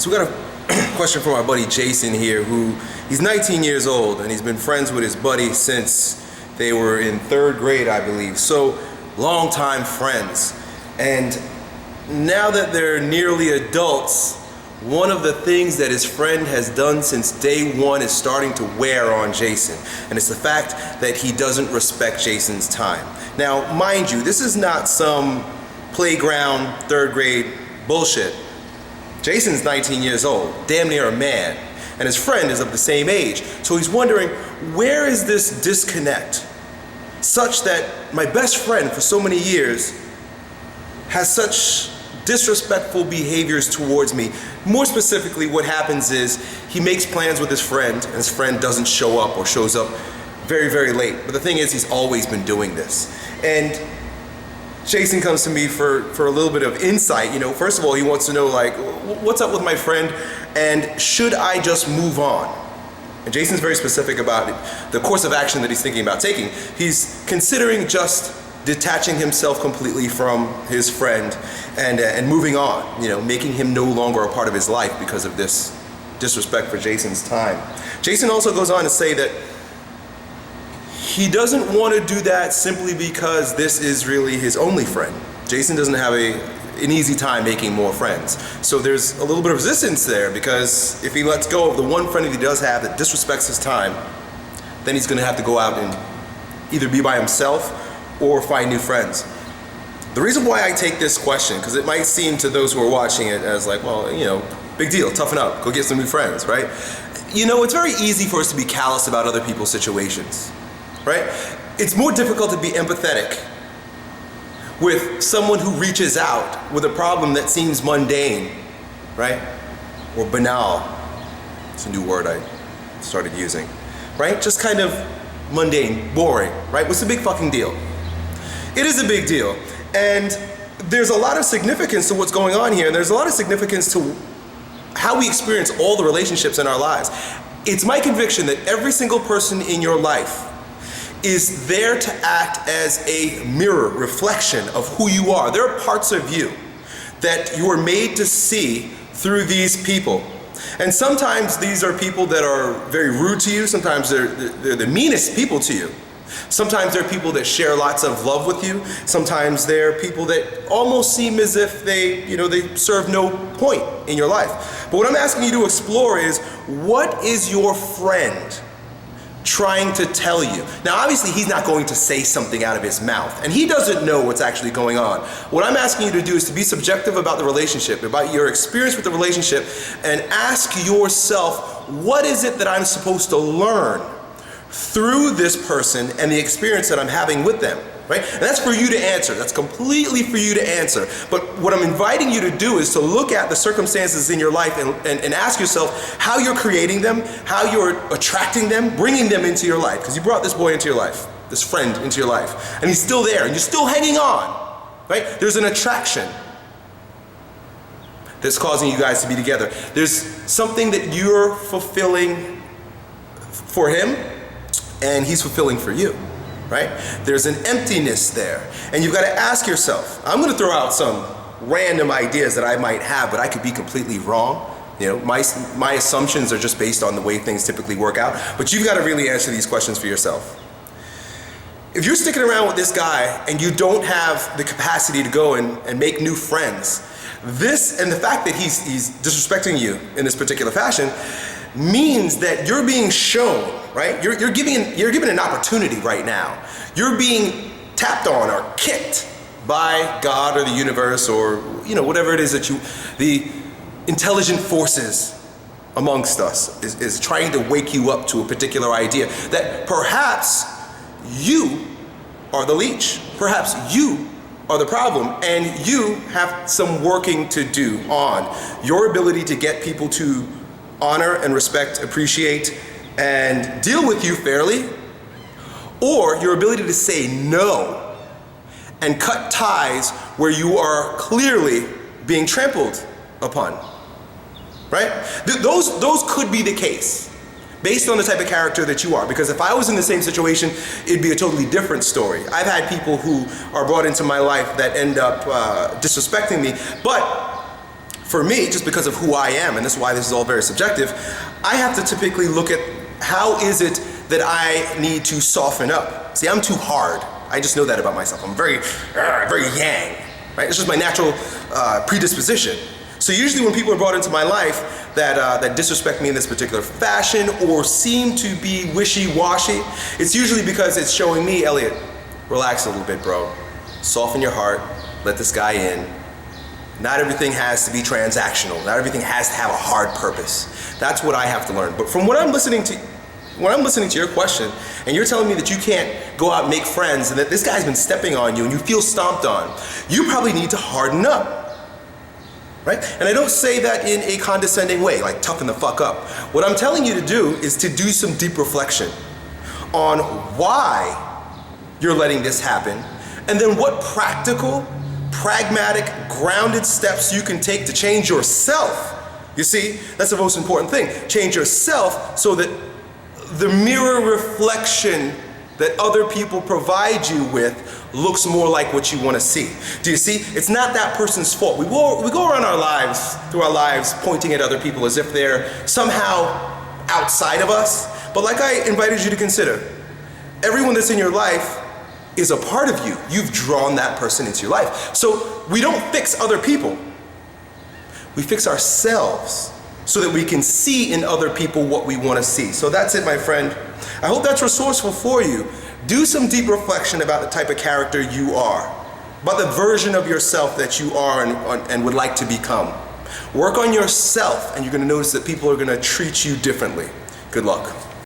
So we got a question from our buddy Jason here, he's 19 years old and he's been friends with his buddy since they were in 3rd grade, I believe. So long-time friends. And now that they're nearly adults, one of the things that his friend has done since day one is starting to wear on Jason. And it's the fact that he doesn't respect Jason's time. Now, mind you, this is not some playground 3rd grade bullshit. Jason's 19 years old, damn near a man, and his friend is of the same age. So he's wondering, where is this disconnect such that my best friend for so many years has such disrespectful behaviors towards me? More specifically, what happens is he makes plans with his friend and his friend doesn't show up or shows up very, very late. But the thing is, he's always been doing this. And Jason comes to me for a little bit of insight. First of all, he wants to know, like, what's up with my friend and should I just move on? And Jason's very specific about it, the course of action that he's thinking about taking. He's considering just detaching himself completely from his friend and moving on, making him no longer a part of his life because of this disrespect for Jason's time. Jason also goes on to say that he doesn't want to do that simply because this is really his only friend. Jason doesn't have an easy time making more friends. So there's a little bit of resistance there, because if he lets go of the one friend that he does have that disrespects his time, then he's going to have to go out and either be by himself or find new friends. The reason why I take this question, because it might seem to those who are watching it as like, well, big deal, toughen up, go get some new friends, right? It's very easy for us to be callous about other people's situations, right? It's more difficult to be empathetic with someone who reaches out with a problem that seems mundane, right? Or banal. It's a new word I started using, right? Just kind of mundane, boring, right? What's the big fucking deal? It is a big deal. And there's a lot of significance to what's going on here. And there's a lot of significance to how we experience all the relationships in our lives. It's my conviction that every single person in your life is there to act as a mirror reflection of who you are. There are parts of you that you are made to see through these people. And sometimes these are people that are very rude to you. Sometimes they're the meanest people to you. Sometimes they're people that share lots of love with you. Sometimes they're people that almost seem as if they serve no point in your life. But what I'm asking you to explore is, what is your friend trying to tell you? Now, obviously, he's not going to say something out of his mouth, and he doesn't know what's actually going on. What I'm asking you to do is to be subjective about the relationship, about your experience with the relationship, and ask yourself, what is it that I'm supposed to learn through this person and the experience that I'm having with them, right? And that's for you to answer. That's completely for you to answer. But what I'm inviting you to do is to look at the circumstances in your life and ask yourself how you're creating them, how you're attracting them, bringing them into your life. Because you brought this boy into your life, this friend into your life, and he's still there, and you're still hanging on, right? There's an attraction that's causing you guys to be together. There's something that you're fulfilling for him, and he's fulfilling for you, right? There's an emptiness there. And you've got to ask yourself, I'm going to throw out some random ideas that I might have, but I could be completely wrong. My assumptions are just based on the way things typically work out. But you've got to really answer these questions for yourself. If you're sticking around with this guy and you don't have the capacity to go and make new friends, this and the fact that he's disrespecting you in this particular fashion means that you're being shown, right? You're given an opportunity right now. You're being tapped on or kicked by God or the universe or whatever it is that the intelligent forces amongst us is trying to wake you up to a particular idea that perhaps you are the leech, perhaps you are the problem, and you have some working to do on your ability to get people to honor and respect, appreciate, and deal with you fairly, or your ability to say no and cut ties where you are clearly being trampled upon, right? Those could be the case based on the type of character that you are, because if I was in the same situation, it'd be a totally different story. I've had people who are brought into my life that end up disrespecting me, but For me, just because of who I am, and this is why this is all very subjective, I have to typically look at how is it that I need to soften up. See, I'm too hard. I just know that about myself. I'm very yang, right? It's just my natural predisposition. So usually when people are brought into my life that disrespect me in this particular fashion or seem to be wishy-washy, it's usually because it's showing me, Elliott, relax a little bit, bro. Soften your heart, let this guy in. Not everything has to be transactional. Not everything has to have a hard purpose. That's what I have to learn. But from what I'm listening to your question, and you're telling me that you can't go out and make friends and that this guy's been stepping on you and you feel stomped on, you probably need to harden up, right? And I don't say that in a condescending way, like toughen the fuck up. What I'm telling you to do is to do some deep reflection on why you're letting this happen, and then what practical, pragmatic, grounded steps you can take to change yourself. You see, that's the most important thing. Change yourself so that the mirror reflection that other people provide you with looks more like what you want to see. Do you see? It's not that person's fault. We go around through our lives, pointing at other people as if they're somehow outside of us. But like I invited you to consider, everyone that's in your life is a part of you. You've drawn that person into your life. So we don't fix other people. We fix ourselves so that we can see in other people what we want to see. So that's it, my friend. I hope that's resourceful for you. Do some deep reflection about the type of character you are, about the version of yourself that you are and would like to become. Work on yourself, and you're going to notice that people are going to treat you differently. Good luck.